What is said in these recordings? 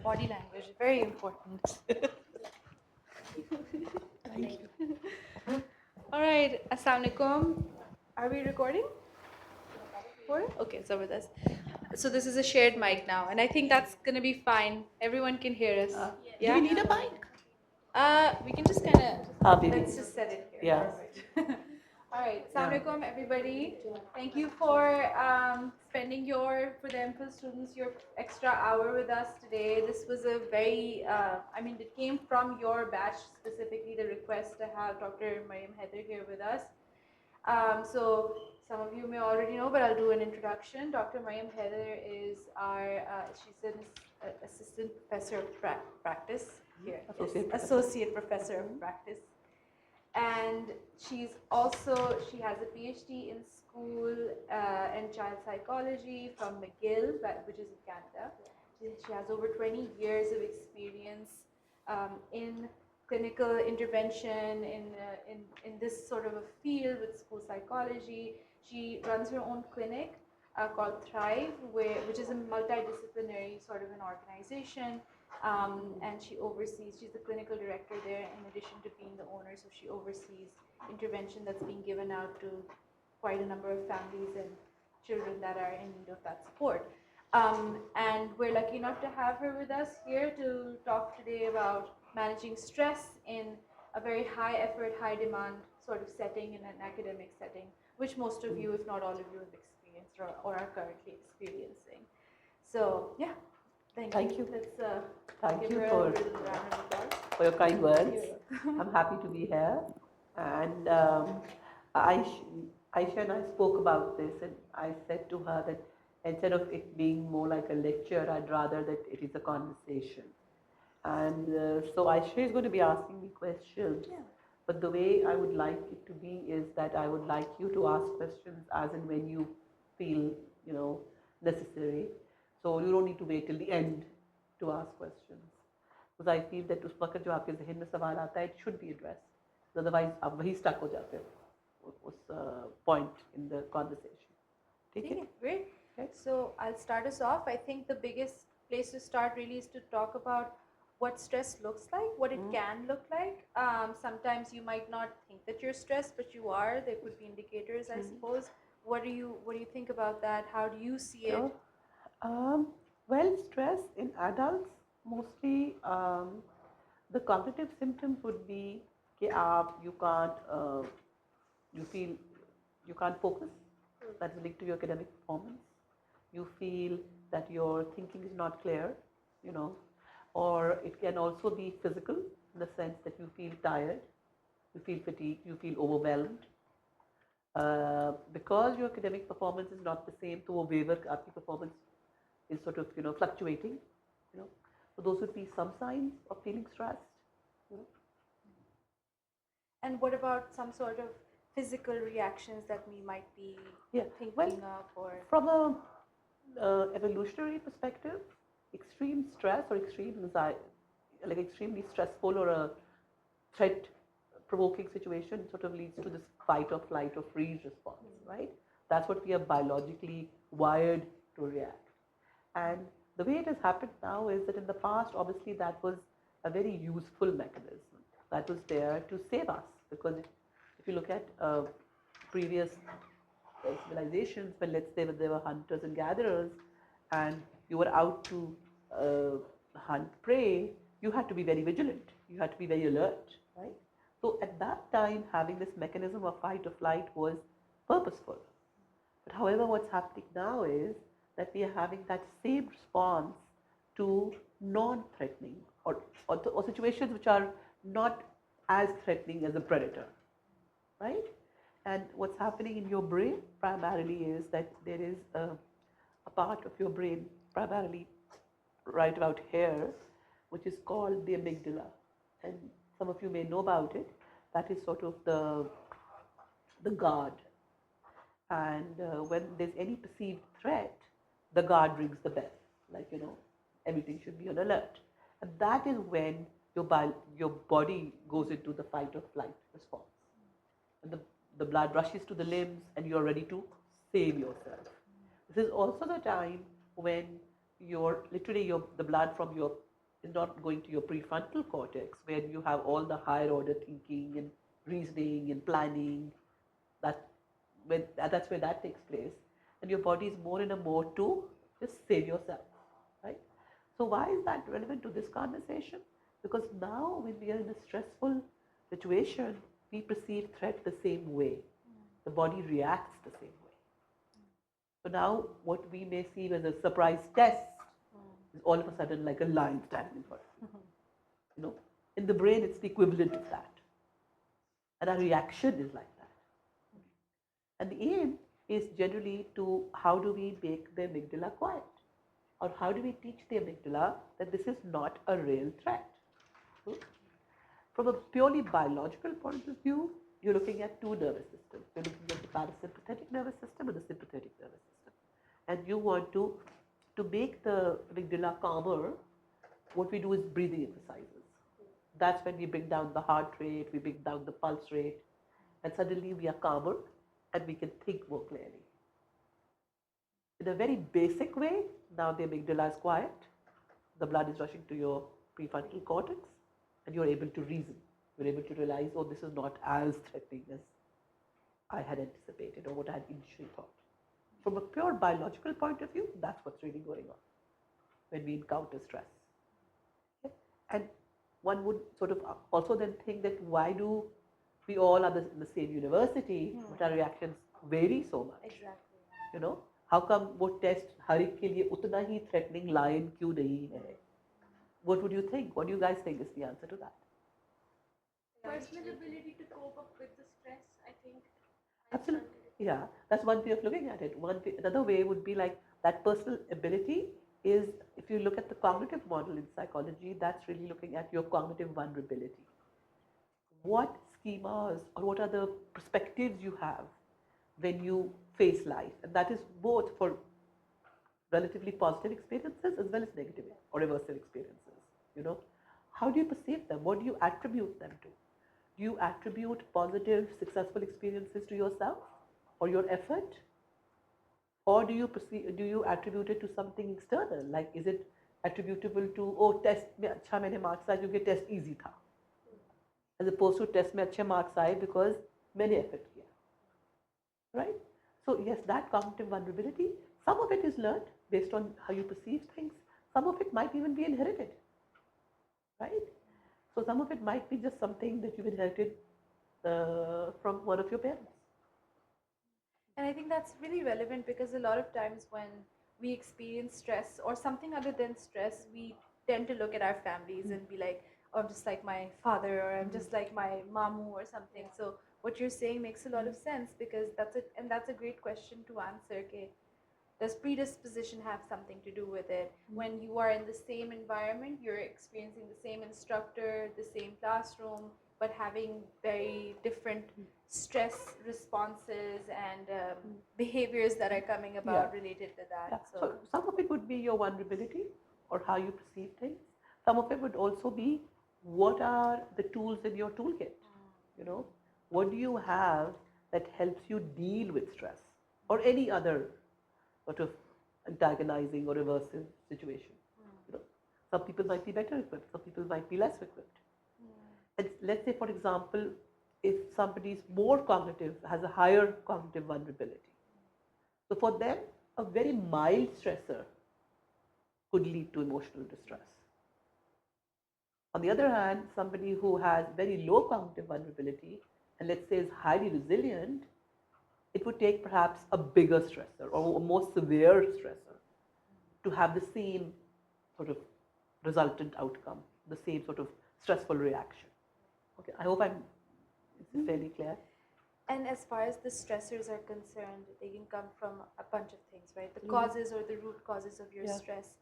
body language, very important. Thank you. All right, Assalamu alaikum. Are we recording? Okay, so with us. So this is a shared mic now, and I think that's gonna be fine. Everyone can hear us. Do we need a mic? We can just kind of Maybe. let's just set it here. Yeah. Perfect. All right. Yeah. Assalamu alaikum, everybody. Thank you for spending for the MPhil students, your extra hour with us today. This was a very, it came from your batch specifically, the request to have Dr. Mariam Haider here with us. So some of you may already know, but I'll do an introduction. Dr. Mariam Haider is she's an assistant professor of practice here. Associate professor of practice. And she has a PhD in school and child psychology from McGill, which is in Canada. She has over 20 years of experience in clinical intervention in this sort of a field with school psychology. She runs her own clinic called Thrive, which is a multidisciplinary sort of an organization. And she's the clinical director there in addition to being the owner, so she oversees intervention that's being given out to quite a number of families and children that are in need of that support. And we're lucky enough to have her with us here to talk today about managing stress in a very high effort, high demand sort of setting, in an academic setting, which most of you, if not all of you, have experienced or are currently experiencing. So yeah, thank you. Let's Thank give you her for, a little round of applause. for your kind words. I'm happy to be here. And Aisha and I spoke about this, and I said to her that instead of it being more like a lecture, I'd rather that it is a conversation. And so Aisha is going to be asking me questions. Yeah. But the way I would like it to be is that I would like you to ask questions as and when you feel, necessary. So you don't need to wait till the end to ask questions. Because I feel that उस वक्त जो आपके जहन में सवाल आता है, it should be addressed. Otherwise आप वही stuck हो जाते हो उस point in the conversation. ठीक है? Great. Okay. So I'll start us off. I think the biggest place to start really is to talk about what stress looks like, what it can look like. Sometimes you might not think that you're stressed, but you are. There could be indicators, I suppose. What do you think about that? How do you see it? Well, stress in adults mostly the cognitive symptoms would be that you feel you can't focus. That's linked to your academic performance. You feel that your thinking is not clear, or it can also be physical in the sense that you feel tired, you feel fatigued, you feel overwhelmed. Because your academic performance is not the same, so waiver आपकी performance is sort of fluctuating. So those would be some signs of feeling stressed. And what about some sort of physical reactions that we might be thinking of? Or from a evolutionary perspective, extreme stress or extreme anxiety, like extremely stressful or a threat-provoking situation, sort of leads to this fight or flight or freeze response, right? That's what we are biologically wired to react. And the way it has happened now is that in the past, obviously, that was a very useful mechanism that was there to save us. Because if you look at previous civilizations, when let's say there were hunters and gatherers, and you were out to hunt prey, you had to be very vigilant. You had to be very alert, right? So at that time, having this mechanism of fight or flight was purposeful. But however, what's happening now is that we are having that same response to non-threatening or situations which are not as threatening as a predator, right? And what's happening in your brain primarily is that there is a part of your brain, primarily right about here, which is called the amygdala. And some of you may know about it. That is sort of the guard. And when there's any perceived threat, the guard rings the bell. Like, everything should be on alert. And that is when your body goes into the fight or flight response. And the blood rushes to the limbs and you're ready to save yourself. This is also the time when the blood from your is not going to your prefrontal cortex, where you have all the higher order thinking and reasoning and planning. That that's where that takes place, and your body is more in a mode to just save yourself, right? So why is that relevant to this conversation? Because now when we are in a stressful situation, we perceive threat the same way. The body reacts the same way. So now what we may see as a surprise test is all of a sudden like a lion standing in front of you. You know, in the brain it's the equivalent of that, and our reaction is like that. And the aim is generally to how do we make the amygdala quiet, or how do we teach the amygdala that this is not a real threat. From a purely biological point of view, you're looking at two nervous systems. You're looking at the parasympathetic nervous system and the sympathetic nervous system. And you want to make the amygdala calmer, what we do is breathing exercises. That's when we bring down the heart rate, we bring down the pulse rate, and suddenly we are calmer and we can think more clearly. In a very basic way, now the amygdala is quiet, the blood is rushing to your prefrontal cortex, and you're able to reason. You're able to realize, oh, this is not as threatening as I had anticipated or what I had initially thought. From a pure biological point of view, that's what's really going on when we encounter stress. Okay? And one would sort of also then think that why do we all are in the same university, but our reactions vary so much? Exactly. You know, how come वो test हर एक के लिए उतना ही threatening lion क्यों नहीं है? What would you think? What do you guys think is the answer to that? Personal ability to cope up with the stress, I think. Absolutely. Yeah, that's one way of looking at it. Another way would be like that personal ability is, if you look at the cognitive model in psychology, that's really looking at your cognitive vulnerability. What schemas or what are the perspectives you have when you face life? And that is both for relatively positive experiences as well as negative or aversive experiences. You know, how do you perceive them? What do you attribute them to? Do you attribute positive, successful experiences to yourself or your effort? Or do you attribute it to something external? Like, is it attributable to, oh, test में अच्छा मैंने marks आए क्योंकि test easy था, as opposed to test में अच्छे marks आए because मैंने effort किया, right? So yes, that cognitive vulnerability, some of it is learned based on how you perceive things. Some of it might even be inherited, right? So some of it might be just something that you've inherited from one of your parents. And I think that's really relevant because a lot of times when we experience stress or something other than stress, we tend to look at our families and be like, oh, I'm just like my father, or I'm just like my mamu or something. So what you're saying makes a lot of sense, because that's a great question to answer. Okay, does predisposition have something to do with it? When you are in the same environment, you're experiencing the same instructor, the same classroom, but having very different stress responses and behaviors that are coming about related to that. Yeah. So some of it would be your vulnerability or how you perceive things. Some of it would also be what are the tools in your toolkit. You know, what do you have that helps you deal with stress or any other sort of antagonizing or aversive situation. You know, some people might be better equipped, some people might be less equipped. And let's say, for example, if somebody is more cognitive, has a higher cognitive vulnerability, so for them, a very mild stressor could lead to emotional distress. On the other hand, somebody who has very low cognitive vulnerability and let's say is highly resilient, it would take perhaps a bigger stressor or a more severe stressor to have the same sort of resultant outcome, the same sort of stressful reaction. Okay, I hope it's fairly clear. And as far as the stressors are concerned, they can come from a bunch of things, right? The causes or the root causes of your stress.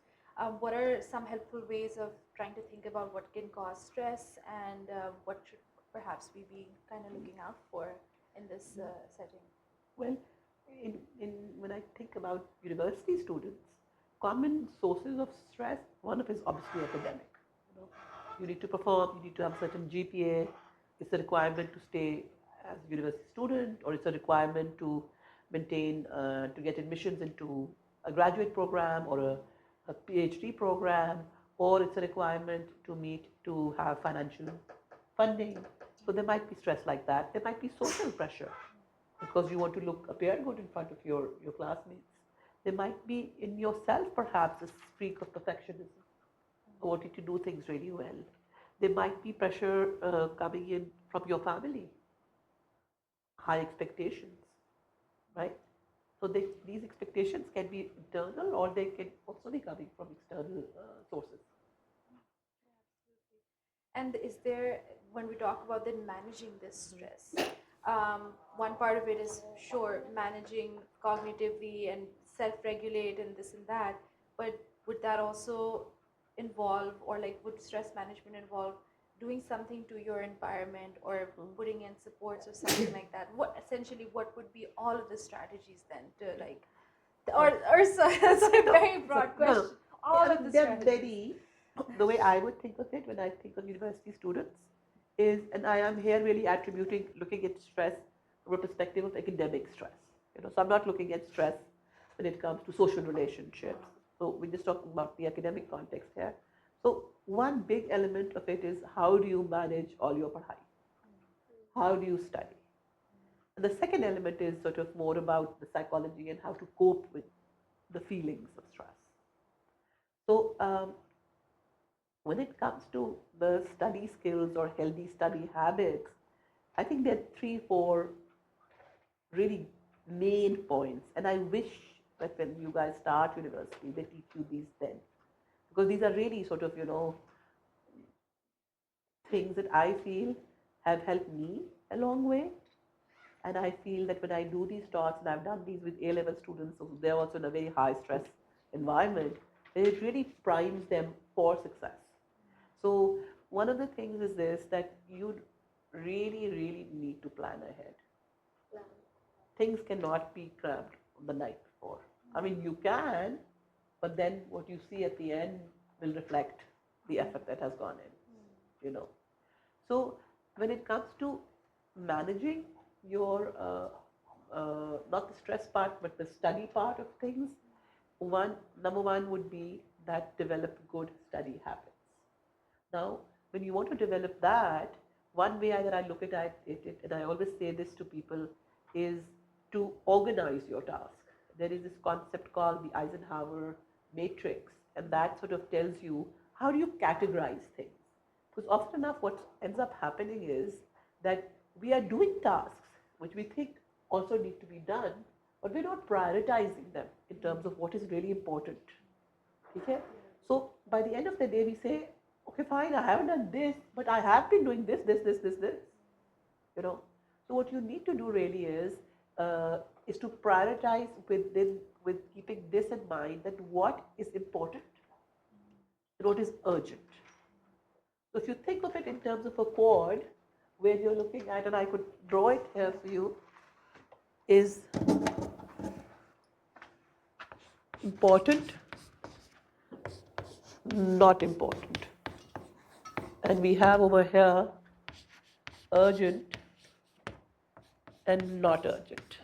What are some helpful ways of trying to think about what can cause stress, and what should perhaps we be kind of looking out for in this setting? Well, when I think about university students, common sources of stress, one of it is obviously academic. You know, you need to perform, you need to have a certain GPA. It's a requirement to stay as a university student, or it's a requirement to maintain, to get admissions into a graduate program or a PhD program, or it's a requirement to meet to have financial funding. So there might be stress like that. There might be social pressure because you want to appear good in front of your classmates. There might be in yourself perhaps a streak of perfectionism, wanting to do things really well. There might be pressure coming in from your family, high expectations, right? So these expectations can be internal or they can also be coming from external sources. And is there, when we talk about then managing this stress, one part of it is sure managing cognitively and self-regulate and this and that, but would that also involve, or like would stress management involve doing something to your environment or putting in supports or something like that? What essentially what would be all of the strategies then to like, or so that's a very broad No, no. question. All of the They're strategies. the way I would think of it when I think of university students is, and I am here really looking at stress from a perspective of academic stress. So I'm not looking at stress when it comes to social relationships. So we're just talking about the academic context here. So one big element of it is how do you manage all your padhai? How do you study? And the second element is sort of more about the psychology and how to cope with the feelings of stress. So when it comes to the study skills or healthy study habits, I think there are 3, 4 really main points. And I wish that when you guys start university, they teach you these then. Because these are really sort of, things that I feel have helped me a long way. And I feel that when I do these talks, and I've done these with A-level students, so they're also in a very high stress environment, it really primes them for success. So one of the things is this, that you really, really need to plan ahead. Things cannot be crammed on the night before. I mean, you can, but then what you see at the end will reflect the effort that has gone in. So when it comes to managing your, not the stress part, but the study part of things, number one would be that develop good study habits. Now, when you want to develop that, one way that I look at it, and I always say this to people, is to organize your task. There is this concept called the Eisenhower matrix, and that sort of tells you how do you categorize things. Because often enough, what ends up happening is that we are doing tasks which we think also need to be done, but we're not prioritizing them in terms of what is really important. Okay? So by the end of the day, we say, okay, fine, I haven't done this, but I have been doing this. So what you need to do really is to prioritize with keeping this in mind, that what is important and what is urgent. So if you think of it in terms of a chord, where you're looking at, and I could draw it here for you, is important, not important. And we have over here urgent and not urgent.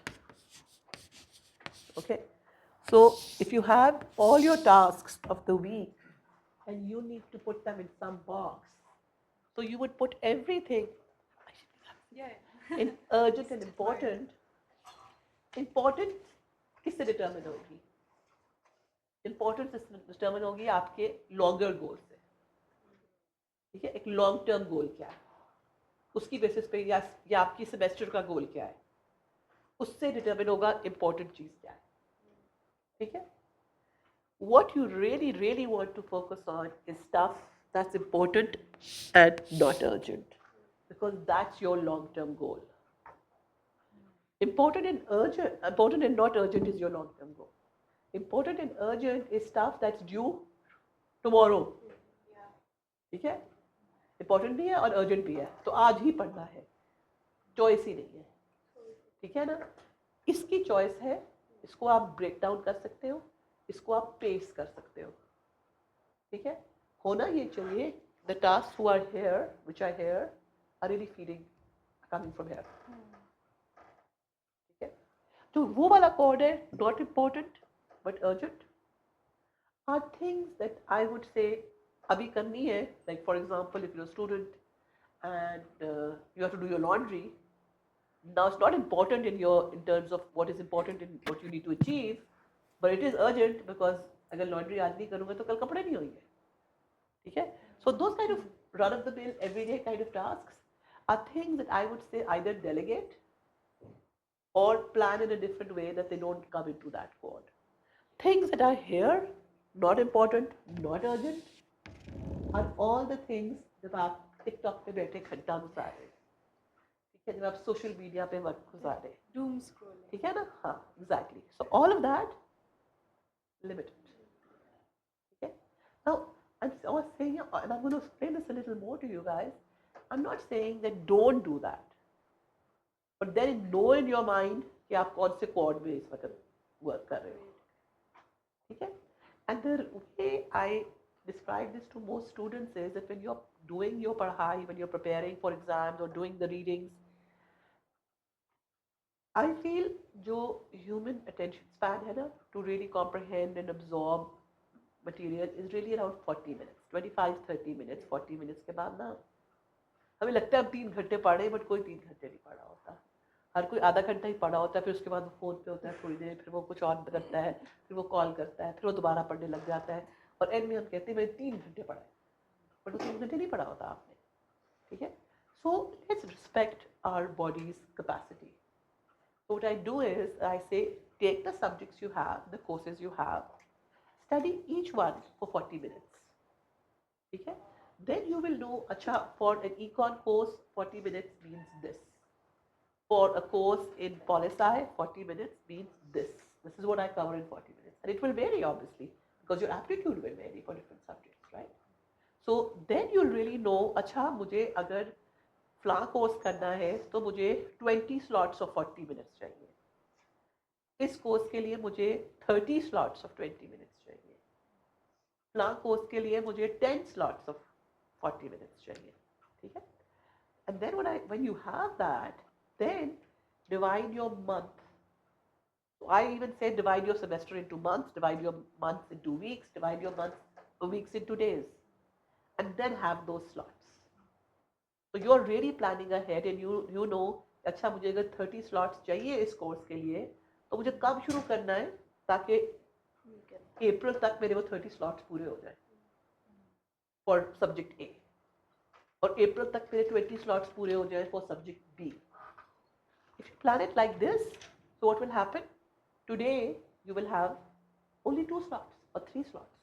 Okay? So if you have all your tasks of the week and you need to put them in some box, so you would put everything in urgent and important. Important किससे determine होगी? Importance determine होगी आपके longer goal से. ठीक है? एक long term goal क्या है? उसकी बेसिस पे या आपकी सेमेस्टर का गोल क्या है, उससे डिटरमिन होगा इम्पोर्टेंट चीज क्या है. ठीक है? What you really, really want to focus on is stuff that's important and not urgent, because that's your long-term goal. Important and not urgent is your long-term goal. Important and urgent is stuff that's due tomorrow. ठीक है? Important भी है और urgent भी है, तो आज ही पढ़ना है, चॉइस ही नहीं है. ठीक है ना? इसकी चॉइस है, इसको आप ब्रेक डाउन कर सकते हो, इसको आप पेस कर सकते हो. ठीक है? होना ये चाहिए the tasks who are here, which are here, are really coming from here. ठीक है? तो वो वाला कोड है, not important but urgent, are things that I would say अभी करनी है, like for example if you're a student and you have to do your laundry. Now it's not important in terms of what is important in what you need to achieve, but it is urgent because अगर laundry आज नहीं करूँगा तो कल कपड़े नहीं होंगे, ठीक है? So those kind of run of the mill everyday kind of tasks are things that I would say either delegate or plan in a different way that they don't come into that code. Things that are here, not important, not urgent, are all the things जब आप TikTok पे बैठे घंटा गुजारे, ठीक है, जब आप सोशल मीडिया पे वक्त गुजारे, doom scrolling, ठीक है ना? हाँ, exactly. So all of that limited. Okay. Now I'm saying, and I'm going to explain this a little more to you guys. I'm not saying that don't do that, but then know in your mind कि आप कौन से code में इस वक्त work कर रहे हो, ठीक है? And the way I describe this to most students is that when you're doing your पढ़ाई, when you're preparing for exams or doing the readings, I feel जो human attention span है ना, to really comprehend and absorb material is really around 40 minutes, 25-30 minutes. 40 minutes के बाद ना हमें लगता है हम 3 घंटे पढ़े, बट कोई 3 घंटे नहीं पढ़ा होता. हर कोई आधा घंटा ही पढ़ा होता है, फिर उसके बाद वो फ़ोन पे होता है थोड़ी देर, फिर वो कुछ और करता है, फिर वो कॉल करता है, फिर वो दोबारा पढ़ने लग जाता है, और एंड में हम कहते हैं मैंने 3 घंटे पढ़ा है, बट वो 3 घंटे नहीं पढ़ा होता आपने, ठीक है? So let's respect our body's capacity. So what I do is I say take the subjects you have, the courses you have, study each one for 40 minutes. ठीक है? Then you will know, अच्छा, for an econ course 40 minutes means this. For a course in poli-sci 40 minutes means this. This is what I cover in 40 minutes. And it will vary obviously because your aptitude will vary for different subjects, right? So then you'll really know, अच्छा मुझे अगर फ्ला course करना है तो मुझे 20 slots of 40 minutes चाहिए. इस course के लिए मुझे 30 slots of 20 minutes चाहिए. फ्ला कोर्स के लिए मुझे 10 slots of 40 minutes चाहिए, ठीक है? And then when you have that, then divide your month. So I even say divide your semester into months, divide your months into weeks, divide your weeks into days, and then have those slots. So you're really planning ahead and you know, अच्छा मुझे अगर 30 slots चाहिए इस course के लिए तो मुझे कब शुरू करना है ताकि अप्रैल तक मेरे वो 30 slots पूरे हो जाए for subject A, और अप्रैल तक मेरे 20 slots पूरे हो जाए for subject B. If you plan it like this, so what will happen? Today you will have only 2 slots or 3 slots.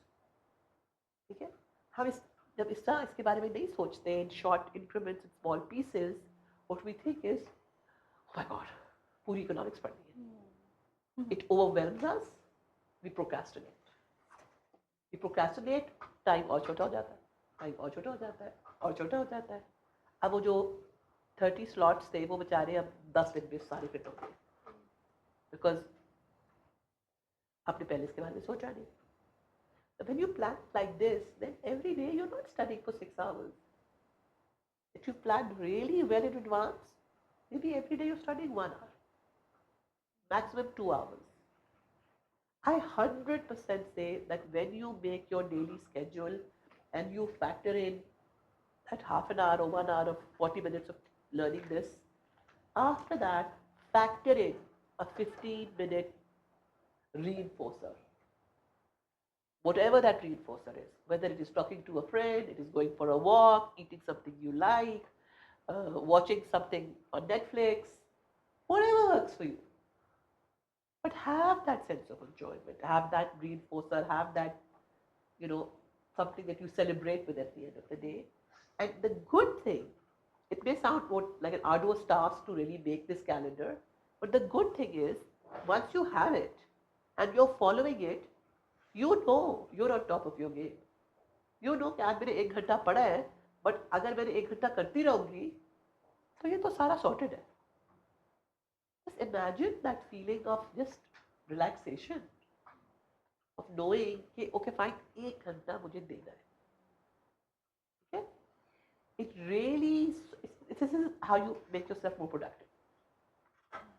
ठीक है? हम जब इसके बारे में नहीं सोचते in short increments and small pieces, what we think is, oh my God, पूरी economics पढ़नी है. It overwhelms us. We procrastinate. We procrastinate. Time और छोटा हो जाता है. Time और छोटा हो जाता है. और छोटा हो जाता है. अब वो जो 30 slots थे वो बेचारे अब 10 दिन में सारे फिट हो गए. Because आपने पहले इसके बारे में सोचा नहीं. When you plan like this, then every day you're not studying for 6 hours. If you plan really well in advance, maybe every day you're studying 1 hour, maximum 2 hours. I 100% say that when you make your daily schedule and you factor in that half an hour or 1 hour of 40 minutes of learning this, after that, factor in a 15-minute reinforcer. Whatever that reinforcer is, whether it is talking to a friend, it is going for a walk, eating something you like, watching something on Netflix, whatever works for you. But have that sense of enjoyment, have that reinforcer, have that, something that you celebrate with at the end of the day. And the good thing, it may sound more like an arduous task to really make this calendar, but the good thing is, once you have it and you're following it, you know you're on top of your game. You know कि आज मैंने 1 घंटा पढ़ा है, but अगर मैंने 1 घंटा करती रहूंगी तो ये तो सारा sorted है. Just imagine that feeling of just relaxation, of knowing कि okay fine 1 घंटा मुझे देना है. Okay? It really, this is how you make yourself more productive.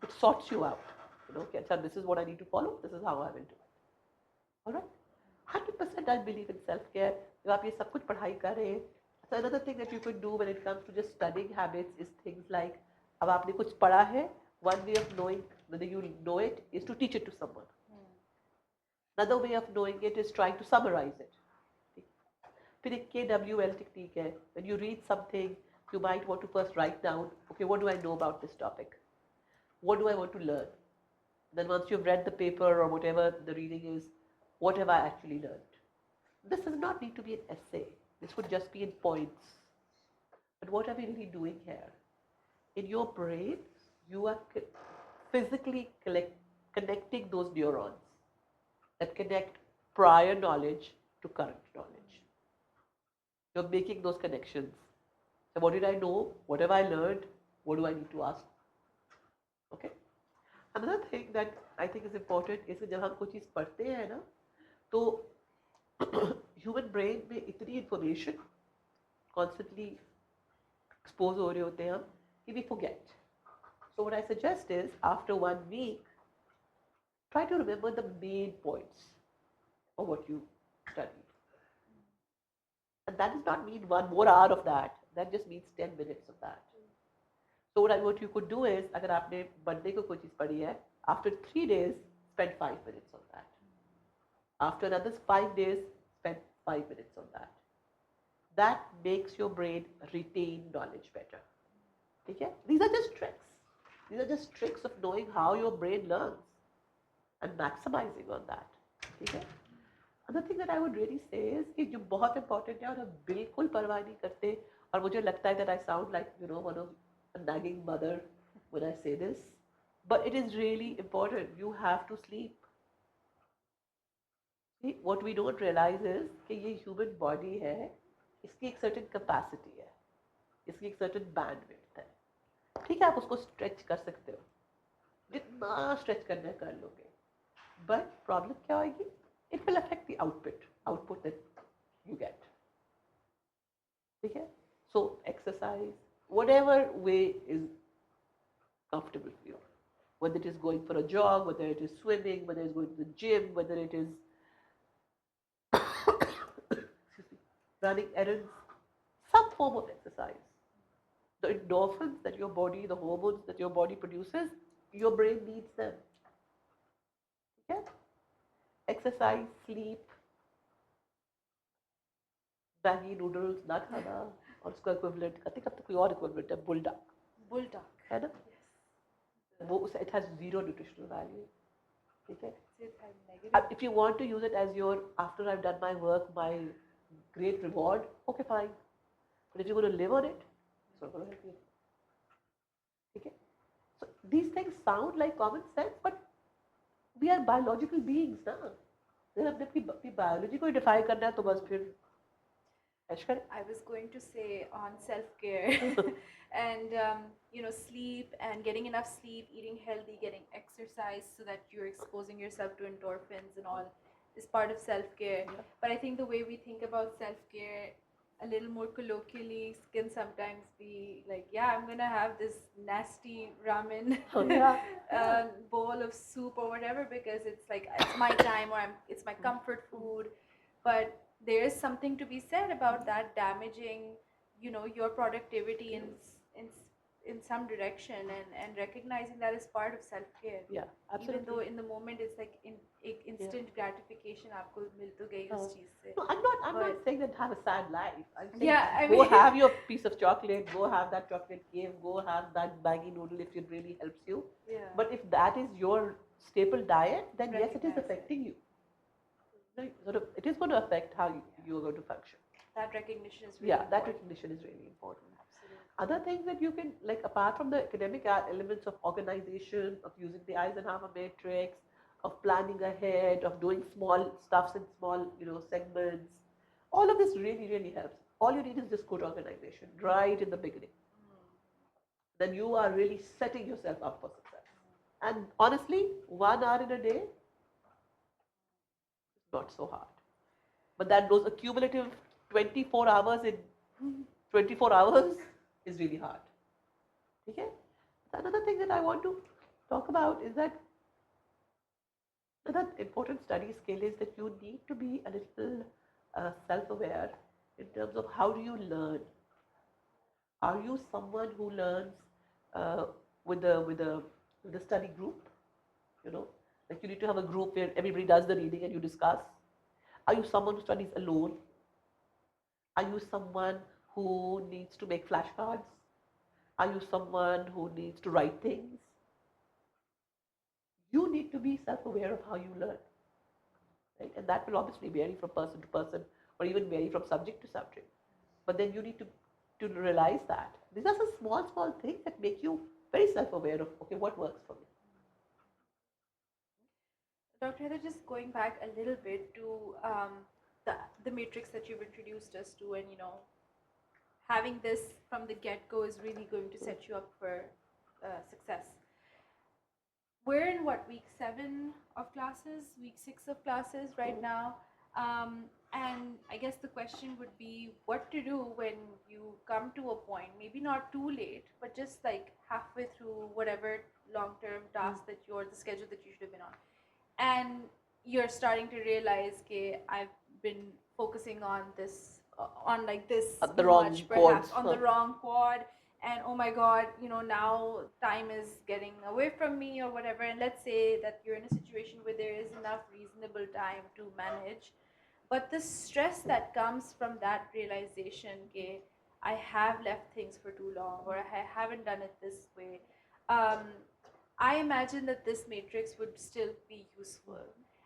It sorts you out. कि अच्छा, this is what I need to follow, this is how I will do it. Alright? 100% I believe in self-care. जब आप ये सब कुछ पढ़ाई कर रहे हैं, so another thing that you could do when it comes to just studying habits is things like, अब आपने कुछ पढ़ा है, one way of knowing whether you know it is to teach it to someone. Another way of knowing it is trying to summarize it. फिर एक KWL technique है. When you read something, you might want to first write down, okay, what do I know about this topic? What do I want to learn? Then once you've read the paper or whatever the reading is, what have I actually learned? This does not need to be an essay. This could just be in points. But what are we really doing here? In your brain, you are physically connecting those neurons that connect prior knowledge to current knowledge. You're making those connections. So what did I know? What have I learned? What do I need to ask? Okay. Another thing that I think is important is कि जब हम कोई चीज़ पढ़ते हैं ना, तो human brain में इतनी इंफॉर्मेशन कॉन्स्टेंटली एक्सपोज हो रहे होते हैं हम कि we forget. So what I suggest is after 1 week try to remember the main points of what you studied. And that does not mean 1 more hour of that. That just means 10 minutes of that. So what you could do is, अगर आपने Monday को कोई चीज़ पढ़ी है, after 3 days, spend 5 minutes on that. After another 5 days, spend 5 minutes on that. That makes your brain retain knowledge better. Okay? These are just tricks. These are just tricks of knowing how your brain learns and maximizing on that. Okay? Another thing that I would really say is कि जो बहुत important है और हम बिल्कुल परवाह नहीं करते, और मुझे लगता है that I sound like, you know, one of a nagging mother when I say this, but it is really important. You have to sleep. See, what we don't realize is कि ये human body है, इसकी एक certain capacity है, इसकी एक certain bandwidth है. ठीक है, आप उसको stretch कर सकते हो, जितना stretch करना है कर लोगे, but problem क्या होगी? It will affect the output that you get. ठीक है? So exercise, whatever way is comfortable for you, whether it is going for a jog, whether it is swimming, whether it is going to the gym, whether it is running errands, some form of exercise. The endorphins that your body, the hormones that your body produces, your brain needs them. Okay? Exercise, sleep, Maggi noodles, ना खाना, और उसका equivalent, I think अब तो कोई और equivalent है, bulldog, है ना? वो it has zero nutritional value. ठीक है? If you want to use it as your, after I've done my work, my great reward, okay, fine. But if you're going to live on it, it's not going to help you. Okay? So these things sound like common sense, but we are biological beings ना. अगर हमने अपनी biology को defy करना है तो बस फिर ऐश्वर्य. I was going to say on self-care and sleep and getting enough sleep, eating healthy, getting exercise so that you're exposing yourself to endorphins and all is part of self-care. Yeah. But I think the way we think about self-care a little more colloquially can sometimes be like, yeah, I'm gonna have this nasty ramen bowl of soup or whatever because it's like it's my time or it's my comfort food. But there is something to be said about that damaging, your productivity in some direction, and recognizing that is part of self-care. Yeah, absolutely. Even though in the moment it's like instant gratification आपको मिल तो गई उस चीज से. No, I'm not saying that have a sad life. I'm saying I go mean, have your piece of chocolate, go have that chocolate cake, go have that Maggi noodle if it really helps you. yeah. But if that is your staple diet, then yes, it is Recognize affecting you. Right? Sort of, it is going to affect how you are going to function. That recognition is really Yeah, that important. recognition is really important. Absolutely. Other things that you can, like apart from the academic elements of organization, of using the Eisenhower matrix, of planning ahead, of doing small stuffs in small, segments, all of this really, really helps. All you need is just good organization right in the beginning. Then you are really setting yourself up for success. And honestly, 1 hour in a day is not so hard. But that those accumulative 24 hours in 24 hours is really hard. Okay? Another thing that I want to talk about is that Another important study skill is that you need to be a little self-aware in terms of how do you learn. Are you someone who learns uh, with a study group? You know, like you need to have a group where everybody does the reading and you discuss. Are you someone who studies alone? Are you someone who needs to make flashcards? Are you someone who needs to write things? You need to be self-aware of how you learn, right? And that will obviously vary from person to person, or even vary from subject to subject. But then you need to realize that these are some small things that make you very self-aware of, okay, what works for me. Dr. Heather, just going back a little bit to the matrix that you've introduced us to, and having this from the get-go is really going to set you up for success. We're in what, week 7 of classes, week 6 of classes right now, and I guess the question would be what to do when you come to a point, maybe not too late, but just like halfway through whatever long-term task that you're the schedule that you should have been on, and you're starting to realize, okay, I've been focusing on this, on like this The wrong much, perhaps chords. on the wrong chord, and oh my god, now time is getting away from me or whatever. And let's say that you're in a situation where there is enough reasonable time to manage, but the stress that comes from that realization, okay, I have left things for too long, or I haven't done it this way. um, I imagine that this matrix would still be useful.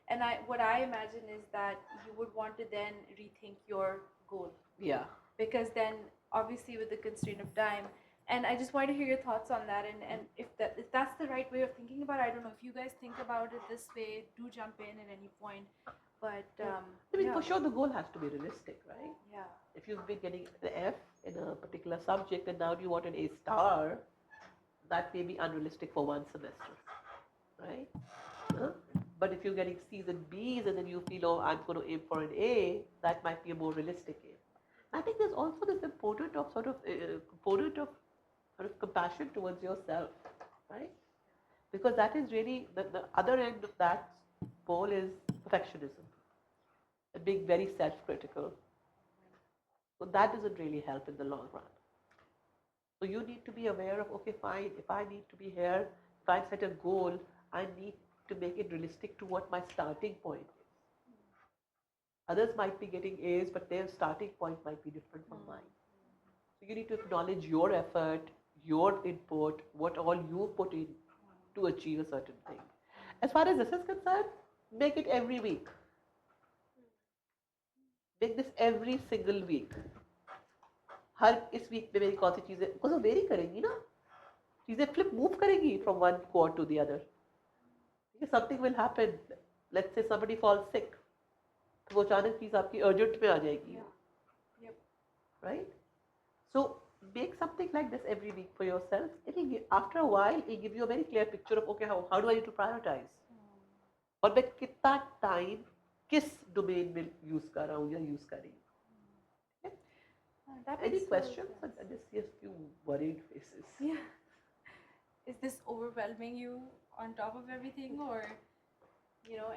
And what I imagine is that you would want to then rethink your goal, Yeah. because then obviously with the constraint of time, and I just wanted to hear your thoughts on that, and if that's the right way of thinking about it. I don't know if you guys think about it this way. Do jump in at any point. But I mean, for sure, the goal has to be realistic, right? yeah, If you've been getting the F in a particular subject and now you want an A star, that may be unrealistic for one semester, right? Huh? But if you're getting C's and B's and then you feel, oh, I'm going to aim for an A, that might be a more realistic aim. I think there's also this important of sort of component of sort of compassion towards yourself, right? Because that is really the other end of that pole is perfectionism and being very self-critical. So that doesn't really help in the long run. So you need to be aware of, okay, fine, if I need to be here, if I set a goal, I need to make it realistic to what my starting point is. Others might be getting A's, but their starting point might be different from mine. So you need to acknowledge your effort, your input, what all you put in to achieve a certain thing. As far as this is concerned, make it every week. Make this every single week. हर इस week में मेरी कौन सी चीज़ें because वो very करेंगी ना चीज़ें flip move करेंगी from one quarter to the other something will happen let's say somebody falls sick तो वो अचानक चीज़ आपकी अर्जेंट में आ जाएगी right so make something like this every week for yourself it'll give, after a while it'll give you a very clear picture of okay how do I need to prioritize और मैं कितना time किस domain में use कर रहा हूँ या use कर रही हूँ Any questions? I just see a few worried faces. Yeah. Is this overwhelming you on top of everything, or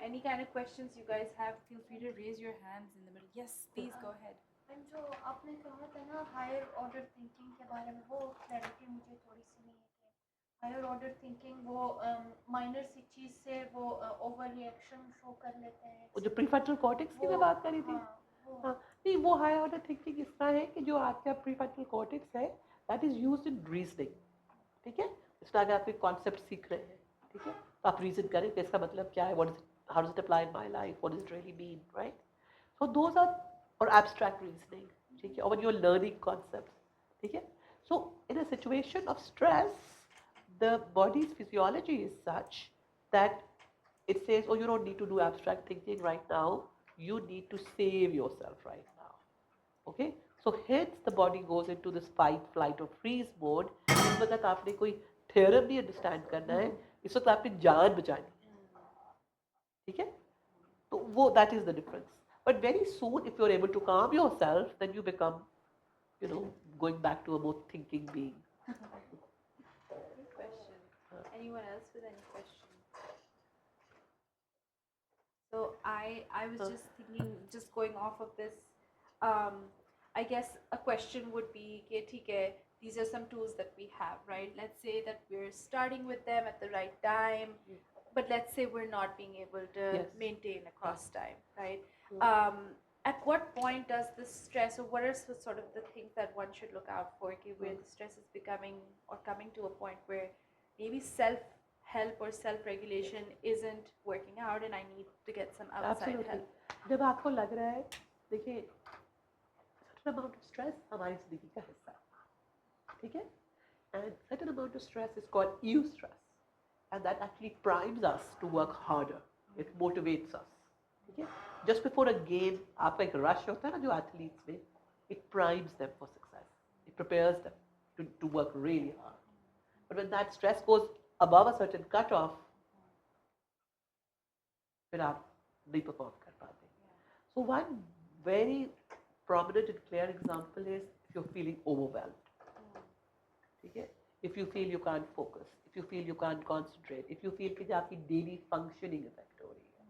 any kind of questions you guys have? Feel free to raise your hands in the middle. Yes, please go ahead. And जो आपने कहा था ना higher order thinking के बारे में, वो clarity मुझे थोड़ी सी नहीं है कि हायर ऑर्डर थिंकिंग वो माइनर सी चीज़ से वो ओवर रिएक्शन शो कर लेते हैं. वो जो प्रीफ्रंटल कॉर्टेक्स की मैं बात कर रही थी हाँ नहीं वो हायर ऑर्डर थिंकिंग इस तरह है कि जो आपका प्रीफ्रंटल कॉर्टेक्स है that is used in reasoning ठीक है इस तरह के आप एक कॉन्सेप्ट सीख रहे हैं ठीक है तो आप रीजन करें कि इसका मतलब क्या है what is how does it apply in my life what does it really mean right so those are और एब्स्ट्रैक्ट रीजनिंग ठीक है और when you are learning concepts ठीक है so in a situation of stress the body's physiology is such that it says, oh, you don't need to do abstract thinking right now. You need to save yourself right now. Okay? So hence the body goes into this fight, flight or freeze mode. इस वक्त आपने कोई theorem नहीं understand करना है. इस वक्त आपने जान बचानी है. ठीक है? तो वो that is the difference. But very soon, if you're able to calm yourself, then you become, going back to a more thinking being. Anyone else with any questions? So I was Uh, just thinking, just going off of this, I guess a question would be, okay, ठीक है, these are some tools that we have, right? Let's say that we're starting with them at the right time, but let's say we're not being able to Yes. maintain across time, right? Mm. At what point does the stress, or what are sort of the things that one should look out for, okay, where the stress is becoming or coming to a point where maybe self-help or self-regulation isn't working out and I need to get some outside Absolutely. help? जब आपको लग रहा है, देखिए, certain amount of stress हमारी जिंदगी का हिस्सा है, ठीक है? And certain amount of stress is called eustress, and that actually primes us to work harder. It motivates us. ठीक है? Just before a game, आपका एक rush होता है ना जो athletes में, it primes them for success. It prepares them to work really hard. But when that stress goes above a certain cutoff, फिर आप नहीं perform कर पाते. So one very prominent and clear example is if you're feeling overwhelmed. ठीक है? If you feel you can't focus, if you feel you can't concentrate, if you feel कि जो आपकी daily functioning affect हो रही है,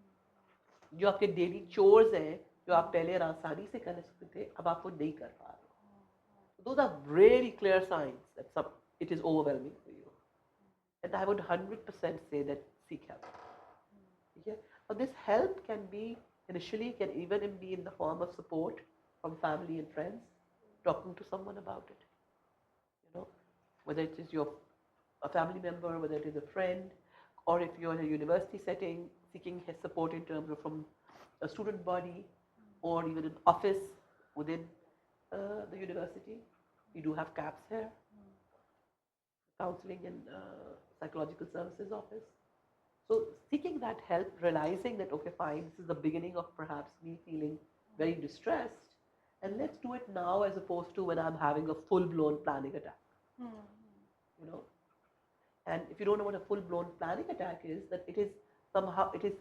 जो आपके daily chores हैं, जो आप पहले आसानी से कर सकते थे, अब आप वो नहीं कर पा रहे हो. Those are really clear signs that it is overwhelming for you. And I would 100% say that seek help. Okay? Now this help can be, initially can even be in the form of support from family and friends, talking to someone about it. You know, whether it is a family member, whether it is a friend, or if you're in a university setting, seeking his support in terms of from a student body, or even an office within the university. We do have CAPS here, counseling and psychological services office. So seeking that help, realizing that, okay, fine, this is the beginning of perhaps me feeling very distressed, and let's do it now as opposed to when I'm having a full-blown panic attack. You know, and if you don't know what a full-blown panic attack is, that it is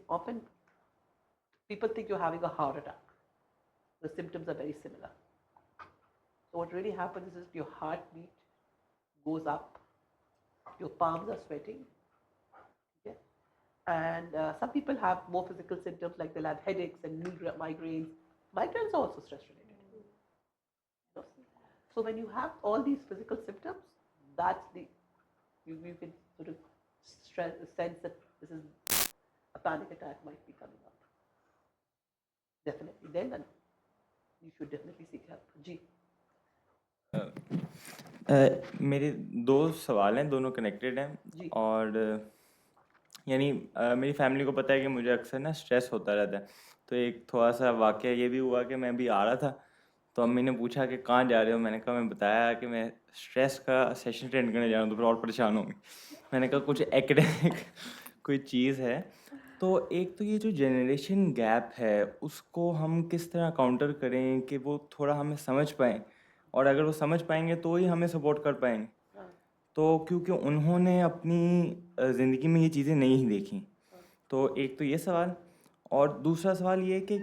often, people think you're having a heart attack. The symptoms are very similar. So what really happens is your heartbeat goes up, your palms are sweating, okay? And some people have more physical symptoms, like they'll have headaches and migraines. Migraines are also stress related. You know? So when you have all these physical symptoms, that's you can sort of sense that this is a panic attack might be coming up. Definitely, then you should definitely seek help. जी. मेरे दो सवाल हैं, दोनों connected हैं. जी. और यानी मेरी family को पता है कि मुझे अक्सर ना स्ट्रेस होता रहता है. तो एक थोड़ा सा वाकया ये भी हुआ कि मैं अभी आ रहा था, तो अम्मी ने पूछा कि कहाँ जा रहे हो. मैंने कहा, मैं बताया कि मैं स्ट्रेस का सेशन अटेंड करने जा रहा हूँ, तो फिर और परेशान होंगे. मैंने कहा कुछ एकेडमिक कोई चीज़ है. तो एक तो ये जो जनरेशन गैप है उसको हम किस तरह काउंटर करें कि वो थोड़ा हमें समझ पाएँ, और अगर वो समझ पाएंगे तो ही हमें सपोर्ट कर पाएंगे. तो क्योंकि उन्होंने अपनी ज़िंदगी में ये चीज़ें नहीं देखी. तो एक तो ये सवाल, और दूसरा सवाल ये कि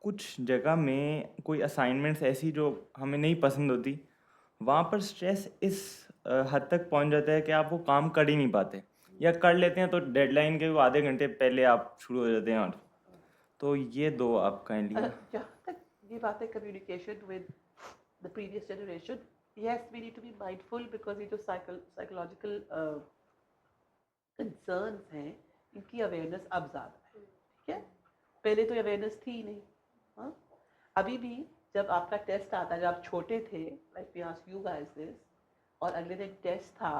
कुछ जगह में कोई असाइनमेंट्स ऐसी जो हमें नहीं पसंद होती, वहाँ पर स्ट्रेस इस हद तक पहुँच जाता है कि आप वो काम कर ही नहीं पाते, या कर लेते हैं तो डेडलाइन के आधे घंटे पहले आप शुरू हो जाते हैं. और तो ये दो आप काइंडली. जहाँ तक ये बात है communication with the previous generation, yes, we need to be mindful because ये जो psychological concerns हैं, इनकी awareness अब ज़्यादा है. ठीक है? पहले तो awareness थी ही नहीं. हाँ? अभी भी जब आपका टेस्ट आता है, जब आप छोटे थे, like we ask you guys this, और अगले दिन टेस्ट था,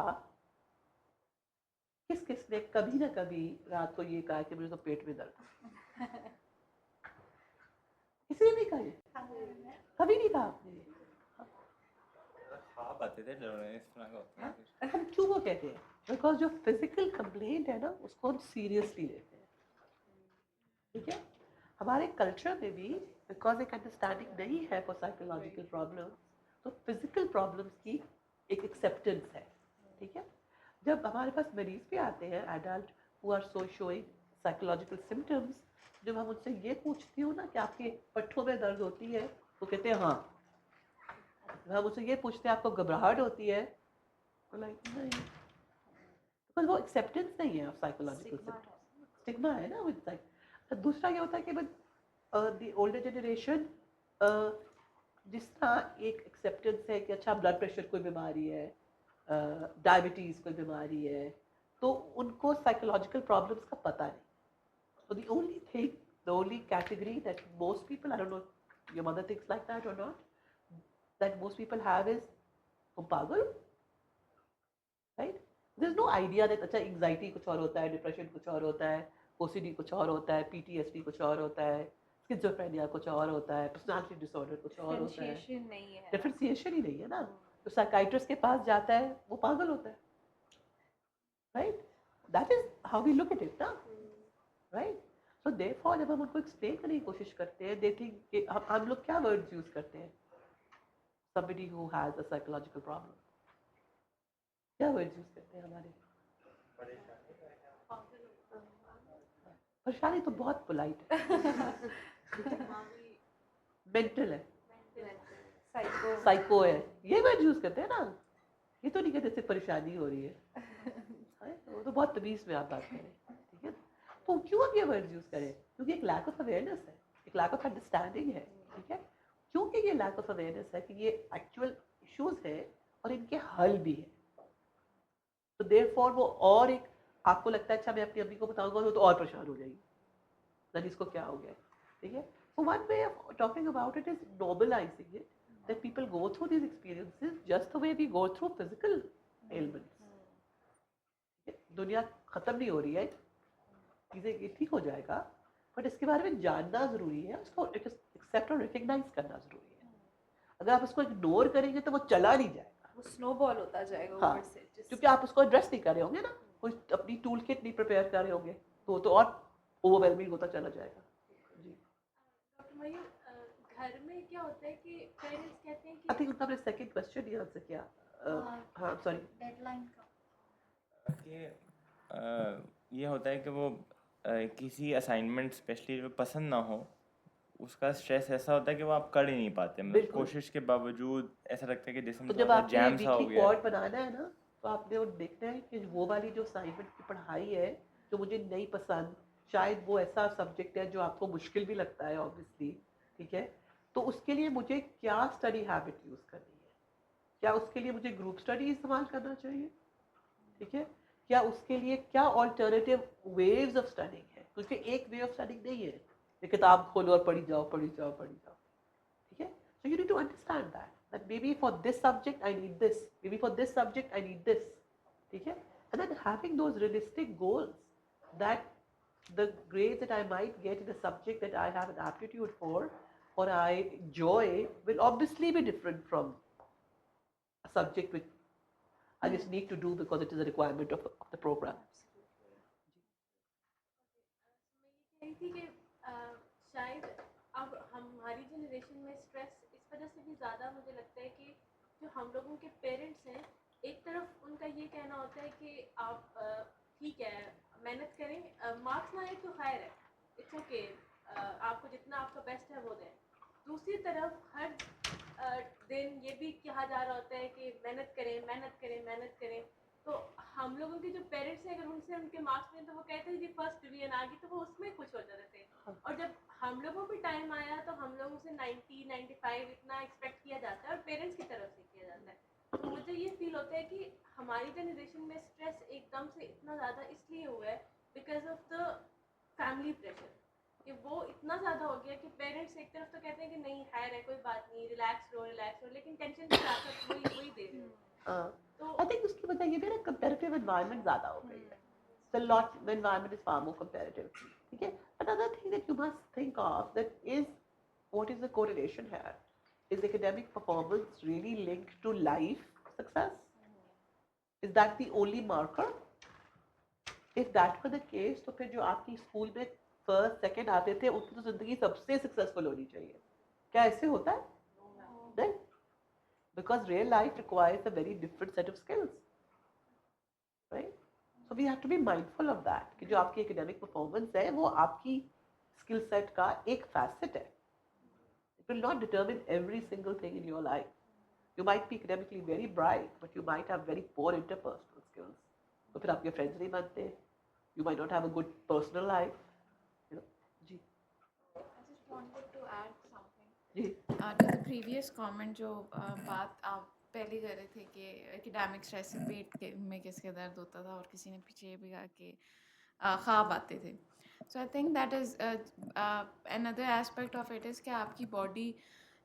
किस ने कभी ना कभी रात को ये कहा कि मुझे तो पेट में दर्द है? किसी ने नहीं कहा ये? कभी नहीं कहा आपने? हम क्यों वो कहते हैं? बिकॉज जो फिजिकल कंप्लेंट है ना, उसको हम सीरियसली लेते हैं. ठीक है? हमारे कल्चर में भी बिकॉज एक अंडरस्टैंडिंग नहीं है फॉर साइकोलॉजिकल प्रॉब्लम, तो फिजिकल प्रॉब्लम्स की एक एक्सेप्टेंस है. ठीक है? जब हमारे पास मरीज भी आते हैं, adult who are showing psychological symptoms, जब हम उनसे ये पूछती हूँ ना कि आपके पट्ठों में दर्द होती है, तो कहते हैं हाँ. हम उससे ये पूछते हैं आपको घबराहट होती है, तो लाइक नहीं, बिकॉज वो एक्सेप्टेंस नहीं है ऑफ साइकोलॉजिकल सिम्टम्स. स्टिग्मा है ना विद दूसरा ये होता है कि द ओल्डर जनरेशन जिस तरह एक एक्सेप्टेंस है कि अच्छा ब्लड प्रेशर कोई बीमारी है, डायबिटीज़ कोई बीमारी है, तो उनको साइकोलॉजिकल प्रॉब्लम्स का पता नहीं. So the only thing, the only category that most people, I don't know if your mother thinks like that or not, that most people have is pagal, right? There's no idea that अच्छा anxiety कुछ और होता है, depression कुछ और होता है, OCD कुछ और होता है, PTSD कुछ और होता है, schizophrenia कुछ और होता है, personality disorder कुछ और होता है. Differentiation नहीं है. Differentiation ही नहीं है ना. तो psychiatrist के पास जाता है, वो पागल होता है, right? That is how we look at it, ना, right? So therefore जब हम उनको explain करने की कोशिश करते हैं, they think कि हम लोग क्या words use करते हैं? Somebody who has a psychological problem. क्या words use करते हैं हमारे? परेशानी तो बहुत polite है. Mental है, psycho है, ये words use करते हैं ना. ये तो नहीं कहते सिर्फ परेशानी हो रही है. वो तो बहुत तमीज में आप बात करें, ठीक है? तो क्यों हम ये वर्ड्स यूज करें? क्योंकि एक लैक ऑफ अवेयरनेस है, एक लैक ऑफ अंडरस्टैंडिंग है, ठीक है? क्योंकि ये लैक ऑफ अवेयरनेस है कि ये एक्चुअल इश्यूज है और इनके हल भी है. तो देयरफॉर वो और एक आपको लगता है अच्छा मैं अपनी अम्मी को बताऊंगा तो और परेशान हो जाएगी, ना इसको क्या हो गया, ठीक है? So one way of talking about it is normalizing it, that people go through these experiences just the way we go through physical ailments. दुनिया खत्म नहीं हो रही है, चीजें ठीक हो जाएगा, बट इसके बारे में जानना जरूरी है, उसको एक्सेप्ट और रिकग्नाइज करना जरूरी है. अगर आप उसको इग्नोर करेंगे तो वो चला नहीं जाएगा, वो स्नोबॉल होता जाएगा ऊपर से. क्योंकि आप उसको एड्रेस नहीं कर रहे होंगे ना, कोई अपनी टूल किट नहीं प्रिपेयर कर रहे होंगे, तो और ओवरवेलमिंग होता चला जाएगा. जी डॉक्टर मयूर, घर में क्या होता है कि पेरेंट्स कहते हैं कि आई थिंक उनका अपने सेकंड क्वेश्चन ही आंसर किया. हाँ सॉरी, डेडलाइन का कि ये होता है कि वो किसी असाइनमेंट स्पेशली जो पसंद ना हो उसका स्ट्रेस ऐसा होता है कि वो आप कर ही नहीं पाते, मतलब बिल्कुल. कोशिश के बावजूद ऐसा लगता है कि जैसे तो जब आपने जैम सा हो वीकली गया. क्वाड बनाना है ना, तो आपने वो देखना है कि वो वाली जो असाइनमेंट की पढ़ाई है जो मुझे नहीं पसंद, शायद वो ऐसा सब्जेक्ट है जो आपको मुश्किल भी लगता है ऑब्वियसली, ठीक है? तो उसके लिए मुझे क्या स्टडी हैबिट यूज़ करनी है? क्या उसके लिए मुझे ग्रुप स्टडी इस्तेमाल करना चाहिए, ठीक है? क्या उसके लिए क्या ऑल्टरनेटिव वेव्स ऑफ स्टडिंग है? क्योंकि एक वे ऑफ स्टडिंग नहीं है ये किताब खोलो और पढ़ी जाओ, ठीक है? So you need to understand that maybe for this subject I need this, maybe for this subject I need this, ठीक है? And then having those realistic goals that the grades that I might get in a subject that I have an aptitude for or I enjoy will obviously be different from a subject which I just need to do because it is a requirement of the program. मैं ये कह रही थी कि शायद अब हमारी generation में स्ट्रेस इस वजह से भी ज़्यादा मुझे लगता है कि जो हम लोगों के पेरेंट्स हैं, एक तरफ उनका ये कहना होता है कि आप ठीक है मेहनत करें, मार्क्स ना आए तो खैर है, इट्स ओके, आपको जितना आपका बेस्ट है वो दें. दूसरी तरफ हर दिन ये भी कहा जा रहा होता है कि मेहनत करें मेहनत करें मेहनत करें. तो हम लोगों के जो पेरेंट्स हैं, अगर उनसे उनके मार्क्स में तो वो कहते हैं जी फर्स्ट डिवीजन आ गई, तो वो उसमें खुश हो जाते थे. और जब हम लोगों पे टाइम आया तो हम लोगों से 90 95 इतना एक्सपेक्ट किया जाता है और पेरेंट्स की तरफ से किया जाता है. तो मुझे ये फील होता है कि हमारी जनरेशन में स्ट्रेस एकदम से इतना ज़्यादा इसलिए हुआ है because of the family pressure, कि वो इतना ज़्यादा हो गया कि पेरेंट्स एक तरफ तो कहते हैं कि नहीं खैर है कोई बात नहीं, रिलैक्स रहो, लेकिन टेंशन के साथ साथ वही दे रहे हो. तो I think उसकी वजह ये भी ना competitive environment ज़्यादा हो गई है. The environment is far more competitive. ठीक है? Another thing that you must think of that is what is the correlation here? Is academic performance really linked to life success? Is that the only marker? If that were the case, तो फिर जो आपकी school में first second आते थे उनकी तो जिंदगी सबसे सक्सेसफुल होनी चाहिए. क्या ऐसे होता है? नहीं. Because real life requires a very different set of skills, right? So we have to be mindful of that. कि जो आपकी academic performance है वो आपकी skill set का एक facet है. It will not determine every single thing in your life. You might be academically very bright, but you might have very poor interpersonal skills. तो फिर आपके friends नहीं बनते. You might not have a good personal life. You know, ji to the previous comment जो बात आप पहले कर रहे थे कि एकेडमिक स्ट्रेस से पेट में किसके दर्द होता था और किसी ने पीछे ये भी कहा कि ख्वाब आते थे. So I think that is another aspect of it is कि आपकी बॉडी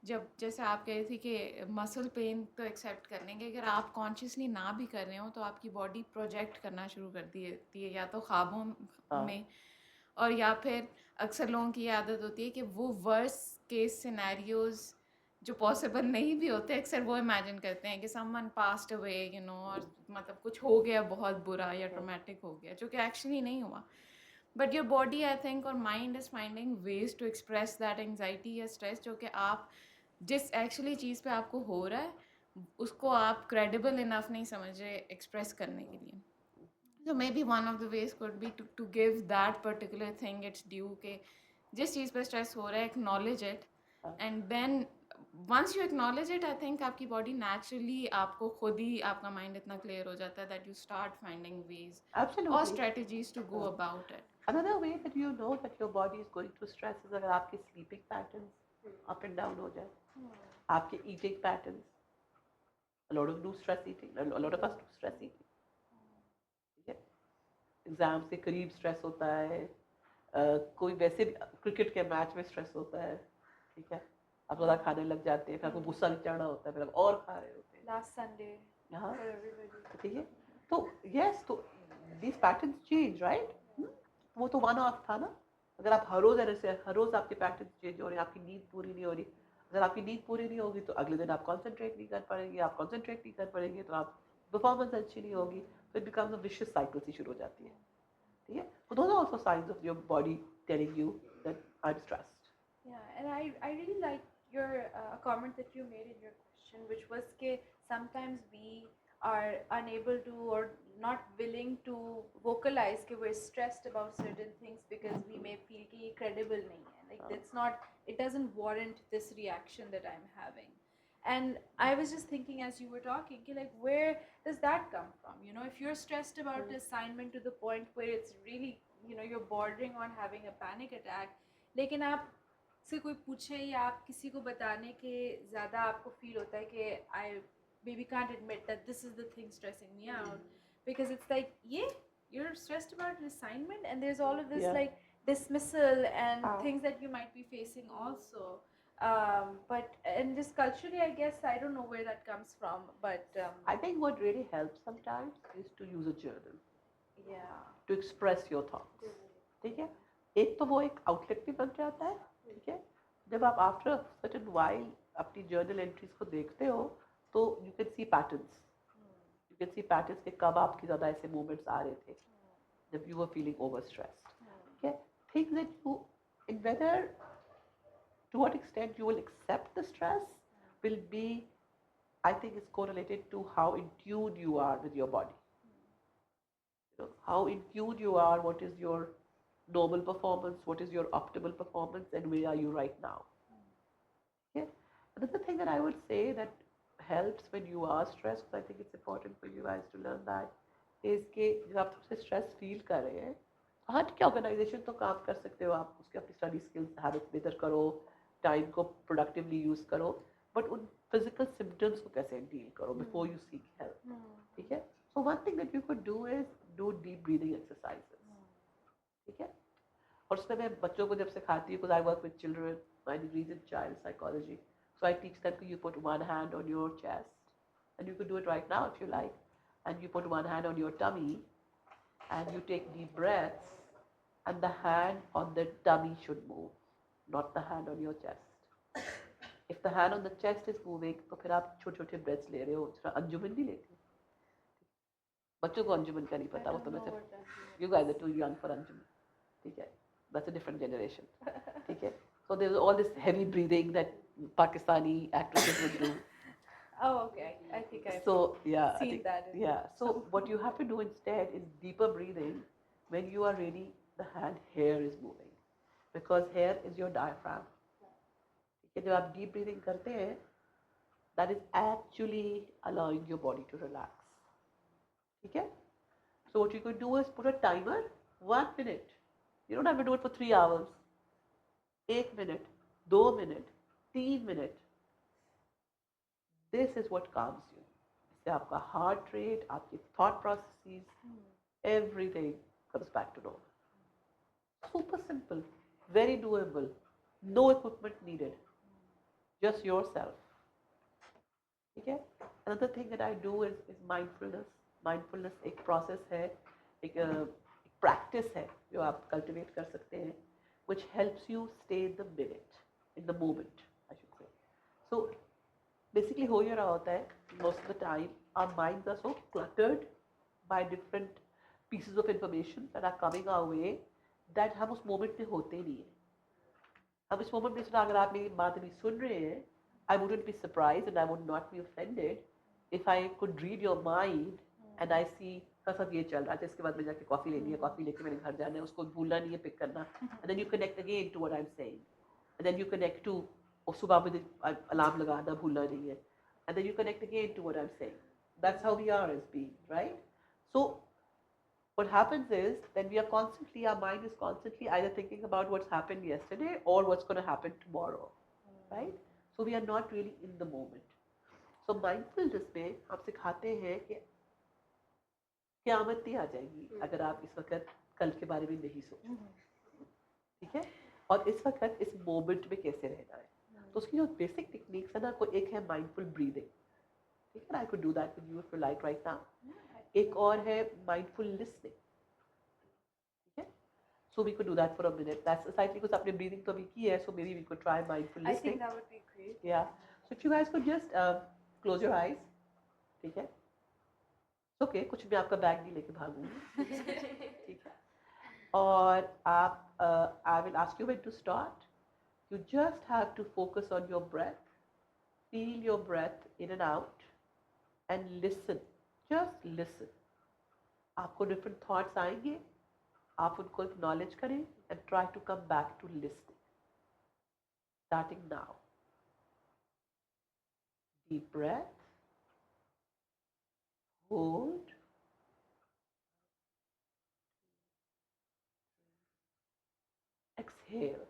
जब जैसे आप कह रही थी कि मसल पेन तो एक्सेप्ट कर लेंगे, अगर आप कॉन्शियसली ना भी कर रहे हो तो आपकी बॉडी प्रोजेक्ट करना शुरू कर देती है या तो ख्वाबों में, और या फिर अक्सर लोगों की ये आदत होती है कि वो वर्स केस सिनेरियोज जो पॉसिबल नहीं भी होते अक्सर वो इमेजिन करते हैं कि someone passed away you know, और मतलब कुछ हो गया बहुत बुरा या ट्रोमेटिक हो गया, जो कि एक्चुअली नहीं हुआ. But your body I think और mind is finding ways to express that anxiety या स्ट्रेस जो कि आप जिस एक्चुअली चीज़ पे आपको हो रहा है उसको आप क्रेडिबल इनफ नहीं समझ रहे एक्सप्रेस करने के लिए. So maybe one of the ways could be to give that particular thing its due के जिस चीज़ पे stress हो रहा है acknowledge it, and then once you acknowledge it I think आपकी body naturally आपको खुद ही आपका mind इतना clear हो जाता है that you start finding ways or Absolutely. strategies to go about it. Another way that you know that your body is going through stress is अगर आपके sleeping patterns up and down हो जाए, आपके eating patterns. A lot of do stress eating. A lot of us do stress eating. ठीक है? Exam के करीब stress होता है, कोई वैसे भी क्रिकेट के मैच में स्ट्रेस होता है, ठीक है, आप ज़्यादा खाने लग जाते हैं, फिर आपको गुस्सा नहीं चढ़ रहा होता है, फिर आप और खा रहे होते हैं. Last Sunday हाँ, for everybody. ठीक है. तो यस, तो these patterns change, right? वो तो वन ऑफ था ना. अगर आप हर रोज ऐसे हर रोज आपके पैटर्न चेंज हो रहे हैं, आपकी नींद पूरी नहीं हो रही, अगर आपकी नींद पूरी नहीं होगी तो अगले दिन आप कॉन्सेंट्रेट नहीं कर पाएंगे, आप कॉन्सेंट्रेट नहीं कर पाएंगे तो आप परफॉर्मेंस अच्छी नहीं होगी, तो it becomes a vicious cycle सी शुरू हो जाती है. ठीक है, so those are also signs of your body telling you that I'm stressed. Yeah, and I really like your comment that you made in your question, which was that sometimes we are unable to or not willing to vocalize that we're stressed about certain things because we may feel कि ये credible नहीं है, like that's not, it doesn't warrant this reaction that I'm having. And I was just thinking as you were talking, like where does that come from? You know, if you're stressed about the assignment to the point where it's really, you know, you're bordering on having a panic attack, लेकिन आप से कोई पूछे या आप किसी को बताने के ज़्यादा आपको फील होता है कि I maybe can't admit that this is the thing stressing me out, because it's like, yeah, you're stressed about an assignment and there's all of this like dismissal and things that you might be facing also. But and just culturally, I guess I don't know where that comes from, but I think what really helps sometimes is to use a journal yeah, to express your thoughts. ठीक है, एक तो वो एक outlet भी बन जाता है. ठीक है, जब आप आफ्टर सर्टेन वाइल अपनी जर्नल एंट्रीज को देखते हो तो you can see patterns, you can see patterns के कब आपके ज़्यादा ऐसे मोमेंट्स आ रहे थे जब you were feeling over stressed. ठीक है, think that you in whether to what extent you will accept the stress will be, I think it's correlated to how in tune you are with your body. You know, how in tune you are, what is your normal performance, what is your optimal performance, and where are you right now. Okay? Another thing that I would say that helps when you are stressed, because I think it's important for you guys to learn that, is कि जब आप थोड़े stress feel कर रहे हैं, हाँ ठीक है, ऑर्गेनाइजेशन तो काम कर सकते हो आप, उसके अपनी स्टडी स्किल्स हैबिट्स बेहतर करो, टाइम को प्रोडक्टिवली यूज़ करो, बट उन फिजिकल सिम्टम्स को कैसे डील करो बिफोर यू सीक हेल्प. ठीक है, so one thing that you could do is do deep breathing exercises. ठीक है, और उसमें मैं बच्चों को जब सिखाती हूँ, because I work with children, my degree's in child psychology, so I teach them you put one hand on your chest and you can do it right now if you like, and you put one hand on your tummy and you take deep breaths, and the hand on the tummy should move, not the hand on your chest. If the hand on the chest is moving, तो फिर आप छोटे छोटे breaths ले रहे हो, अंजुमन नहीं लेते. बच्चों को अंजुमन का नहीं पता, वो तो मैं सिर्फ you guys are too young for अंजुमन. ठीक है, that's a different generation. ठीक है, so there's all this heavy breathing that Pakistani actresses would do. oh okay, I think I've So yeah, I seen think, that in yeah. So what you have to do instead is deeper breathing when you are really the hand hair is moving, because hair is your diaphragm. ठीक है, जब आप deep breathing करते हैं, that is actually allowing your body to relax. ठीक है, so what you could do is put a timer, 1 minute. You don't have to do it for 3 hours. 1 minute, 2 minute. 3 minute, this is what calms you. इससे आपका heart rate, आपकी thought processes, everything comes back to normal. Super simple, very doable, no equipment needed, just yourself. ठीक है. Another thing that I do is mindfulness. Mindfulness एक process है, एक practice है जो आप cultivate कर सकते हैं, which helps you stay in the minute, in the moment, I should say. So basically हो ये रहा होता है, most of the time our minds are so cluttered by different pieces of information that are coming our way that हम उस moment में होते नहीं हैं. अब इस moment में सुना, अगर आप मेरी बात अभी सुन रहे हैं, I wouldn't be surprised and I would not be offended if I could read your mind and I see सब ये चल रहा है, इसके बाद मैं जाके कॉफी लेनी है, कॉफी लेके मैंने घर जाना है, उसको भूलना नहीं है, पिक करना, and then you connect again to what I'm saying, and then you connect to और सुबह मुझे अलार्म लगाना भूलना नहीं है, and then you connect again to what I'm saying. That's how we are as beings, right? So what happens is that we are constantly, our mind is constantly either thinking about what's happened yesterday or what's going to happen tomorrow, right? So we are not really in the moment. So mindfulness में हम सिखाते हैं कि क़यामत नहीं आ जाएगी अगर आप इस वक्त कल के बारे में नहीं सोचो, ठीक है, और इस वक्त इस मोमेंट में कैसे रहना है. तो उसकी जो बेसिक टेक्निक्स है ना, कोई एक है माइंडफुल ब्रीदिंग, ठीक है, I could do that with you if you like right now. एक और है माइंडफुल लिसनिंग, ठीक है. So we could do that for a minute. That's slightly because आपने breathing तो अभी की है, so maybe we could try mindful I think listening. that would be great. Yeah. So if you guys could just close your eyes, ठीक है. It's okay, कुछ भी आपका बैग नहीं लेके भागूंगी, ठीक है. और आप I will ask you when to start. You just have to focus on your breath. Feel your breath in and out, and listen. Just listen. आपको different thoughts आएंगे, आप उनको acknowledge करें and try to come back to listening. Starting now. Deep breath. Hold. Exhale.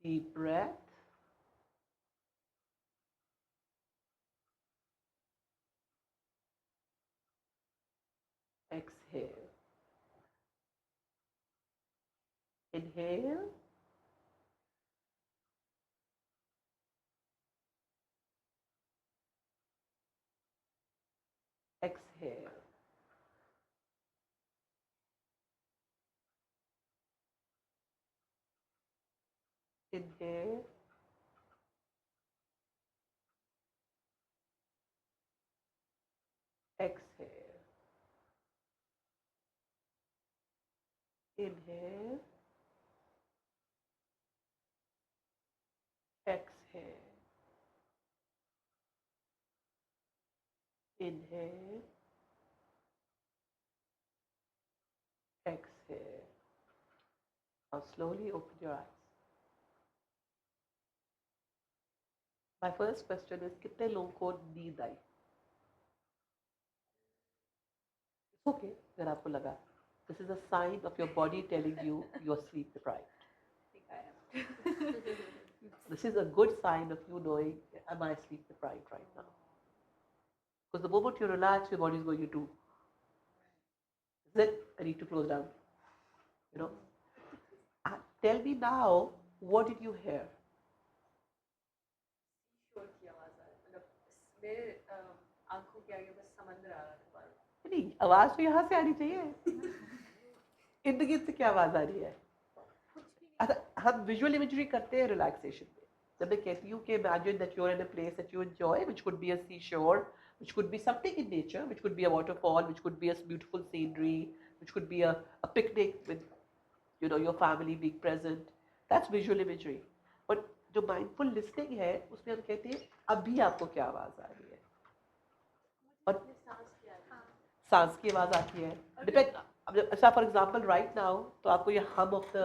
Deep breath. Exhale. Inhale. Exhale. Inhale. Exhale. Inhale. Exhale. Inhale. Exhale. Now slowly open your eyes. My first question is, कितने लोगों को नींद आई? It's okay अगर आपको लगा. This is a sign of your body telling you you're sleep deprived. I think I am. This is a good sign of you knowing, am I sleep deprived right now? Because the moment you relax, your body is going to, is it? I need to close down. You know? Tell me now, what did you hear? शोर की आवाज आ रही, मतलब मेरे आंखों के आगे बस समंदर आ रहा था. नहीं, आवाज तो यहाँ से आनी चाहिए. इर्द गिर्द से क्या आवाज आ रही है? अच्छा, हम विजुअल इमेजरी करते हैं रिलैक्सेशन में. जब मैं कहती हूँ कि imagine that you're in a place that you enjoy, which could be a seashore, which could be something in nature, which could be a waterfall, which could be a beautiful scenery, which could be a picnic with, you know, your family being present. That's visual imagery. But जो mindful listening है, उसमें हम कहते हैं अभी आपको क्या आवाज आ रही है. और सांस की आवाज आती है. Depend. अब अच्छा फॉर एग्जांपल राइट नाउ तो आपको ये हम ऑफ द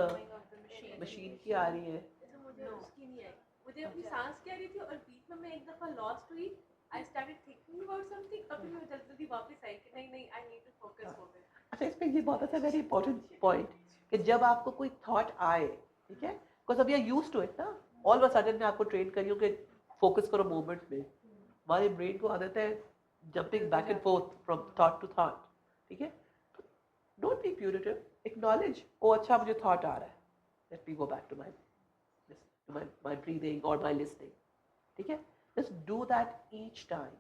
मशीन की आ रही है. मुझे उसकी नहीं आई, मुझे अपनी सांस की आ रही थी और बीच में मैं एक दफा लॉस्ट हुई. I started thinking about something, और फिर मैं जल्दी वापस आई कि नहीं नहीं, आई नीड टू फोकस हो गए. अच्छा, इसमें ये बहुत अच्छा वेरी इंपॉर्टेंट पॉइंट कि जब आपको कोई थॉट आए ठीक है, बिकॉज अब we are use to it ना. ऑल ऑफ अ सडन मैं आपको ट्रेन करी हूँ कि फोकस करो मोमेंट में. हमारे ब्रेन को आदत है jumping back and forth from thought to thought. ठीक है, डोंट बी प्यूरिटिव, एक्नॉलेज, ओ अच्छा मुझे थॉट आ रहा है, let me go back to my breathing और माई लिसनिंग. ठीक है, just do that each time.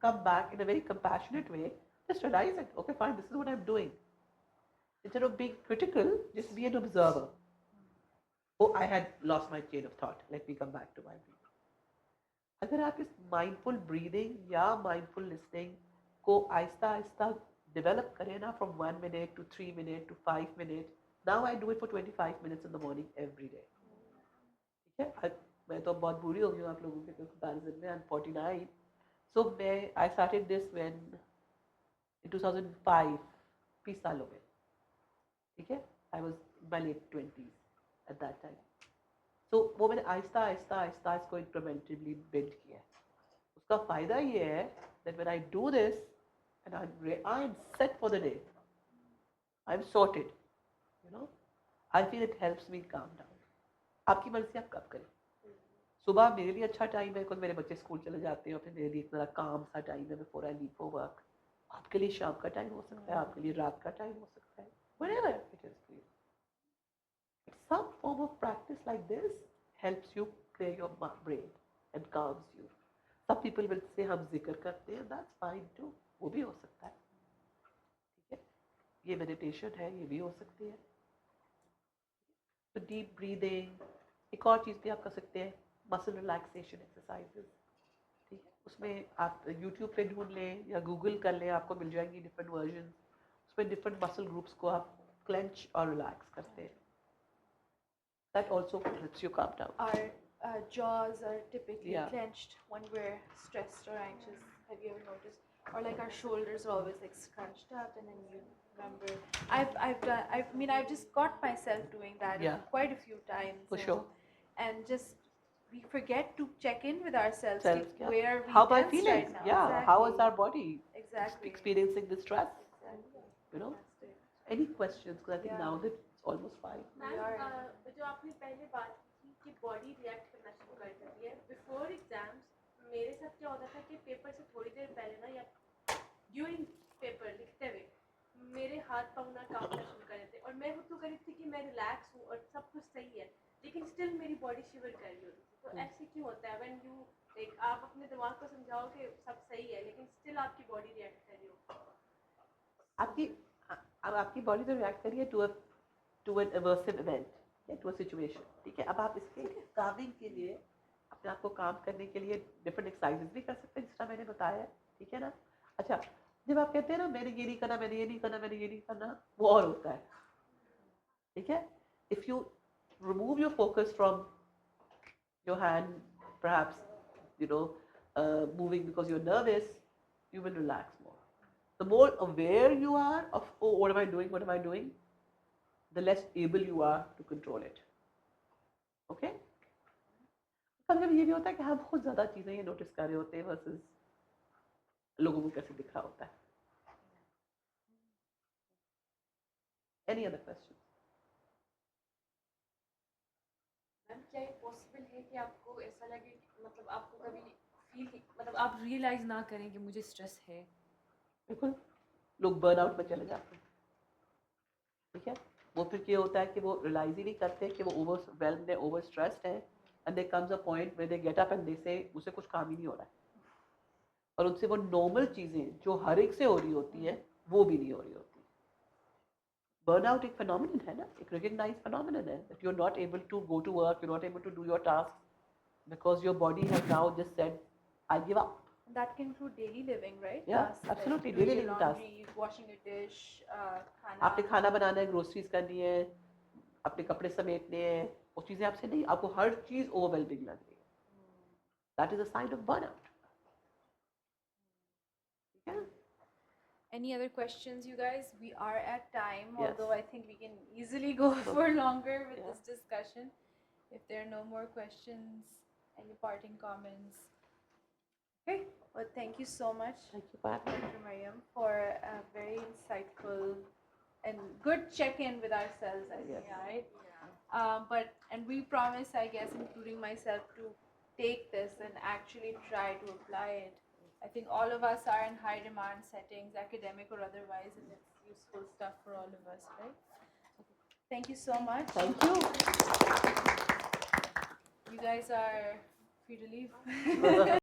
Come back in a very compassionate way. Just realize it. Okay, fine, this is what I'm doing. Instead of being critical, just be an observer. Oh, I had lost my chain of thought. Let me come back to my breathing. अगर आप इस mindful breathing या mindful listening को Aahista Aahista develop करें ना, from 1 minute to 3 minutes to 5 minutes. Now I do it for 25 minutes in the morning every day. ठीक है, मैं तो बहुत बुरी हो गई हूँ आप लोगों के कंपैरिजन में. I am 49. सो मैं I started this when in 2005, 20 सालों में. ठीक है, I was in my late 20s at that time. तो वो मैंने आहिस्ता आहिस्ता आहिस्ता इसको इंक्रीमेंटली बिल्ड किया है. उसका फ़ायदा ये है that when I do this and I am set for the day, I am sorted, you know, I feel it helps me calm down. आपकी मर्जी आप कब करें. सुबह मेरे लिए अच्छा टाइम है बिकॉज मेरे बच्चे स्कूल चले जाते हैं और फिर मेरे लिए एक मेरा काम सा टाइम है before I leave for work. आपके लिए शाम का टाइम हो सकता है, आपके लिए रात का टाइम हो सकता है, whenever it is for you. Some form of practice like this helps you clear your brain and calms you. Some people will say हम जिक्र करते हैं, that's fine too, वो भी हो सकता है. ठीक है, ये मेडिटेशन है, ये भी हो सकती है. तो डीप ब्रीदिंग. एक और चीज़ भी आप कर सकते हैं, मसल रिलैक्सेशन एक्सरसाइजेस. ठीक है, उसमें आप यूट्यूब पे ढूंढ लें या गूगल कर लें, आपको मिल जाएंगी डिफरेंट वर्जन. उसमें डिफरेंट मसल ग्रुप्स को आप क्लेंच और रिलैक्स करते हैं. That also helps you calm down. Our jaws are typically Yeah. clenched when we're stressed or anxious. Have you ever noticed? Or like our shoulders are always like scrunched up, and then you remember. I've just got myself doing that Yeah. quite a few times. For sure. And just we forget to check in with ourselves. Self, yeah. Where we How am I tense feeling? right now? Yeah. Exactly. How is our body Exactly. experiencing the stress? Exactly. You know. That's it. Any questions? Because I think Yeah. now that it's almost 5. Ma'am जो आपने पहले बात की कि body react करना शुरू कर देती है बिफोर एग्जाम्स, मेरे साथ क्या होता था कि पेपर से थोड़ी देर पहले ना या ड्यूरिंग पेपर लिखते हुए मेरे हाथ पाँव ना कांपना शुरू कर देते और मैं तो करी थी कि मैं रिलैक्स हूँ और सब कुछ सही है, लेकिन स्टिल मेरी बॉडी शिवर कर रही होती थी. तो ऐसे क्यों होता है? व्हेन यू लाइक आप अपने दिमाग को समझाओ कि सब सही है लेकिन स्टिल आपकी बॉडी रिएक्ट कर रही हो. आपकी बॉडी तो रिएक्ट करिए टू एन एवर्सिव इवेंट या टू अ सिचुएशन. ठीक है, अब आप इसके कामिंग के लिए अपने आप को काम करने के लिए डिफरेंट एक्सरसाइजेस भी कर सकते हैं जिसका मैंने बताया है. ठीक है ना. अच्छा, जब आप कहते हैं ना मैंने ये नहीं करना, मैंने ये नहीं करना, मैंने ये नहीं करना, वो और होता है. ठीक है, if you remove your focus from your hand, perhaps, you know, moving because you're nervous, you will relax more. The more aware you are of, oh, what am I doing, what am I doing, the less able you are to control it. Okay? कभी कभी ये भी होता है कि हम बहुत ज़्यादा चीज़ें ये नोटिस कर रहे होते हैं वर्सेस लोगों को कैसे दिख रहा होता है. Any other questions? मैम क्या ये पॉसिबल है कि आपको ऐसा लगे कि मतलब आपको कभी फील मतलब आप रियलाइज ना करें कि मुझे स्ट्रेस है? बिल्कुल, लोग बर्नआउट में चले जाते हैं. ठीक है, वो फिर क्या होता है कि वो रियलाइज ही नहीं करते कि वो ओवरवेल्म्ड है, ओवर स्ट्रेस्ड है, and there comes a point where they get up and they say मुझसे कुछ काम ही नहीं हो रहा है. और उनसे वो नॉर्मल चीज़ें जो हर एक से हो रही होती है वो भी नहीं हो रही होती. बर्नआउट एक फिनोमिनन है ना, एक रिकग्नाइज्ड फिनोमिनन है that you are not able to go to work, you are not able to do your task because your body has now just said I give up. That can include daily living, right? Yeah, Tasks like absolutely, doing daily your living tasks. laundry, washing a dish, आपने खाना बनाना है, groceries करनी है, अपने कपड़े समेटने हैं, वो चीज़ें आपसे नहीं, आपको हर चीज़ ओवरवेलमिंग लग रही है. That is a sign of burnout. ठीक है. Any other questions, you guys? We are at time, Yes. although I think we can easily go for longer with Yeah. this discussion. If there are no more questions, any parting comments? Okay, well, thank you so much, Thank you for having me. Dr. Mariam, for a very insightful and good check-in with ourselves, I think, Yes. right? And we promise, I guess, including myself, to take this and actually try to apply it. I think all of us are in high demand settings, academic or otherwise, and it's useful stuff for all of us, right? Thank you so much. Thank you. You guys are free to leave.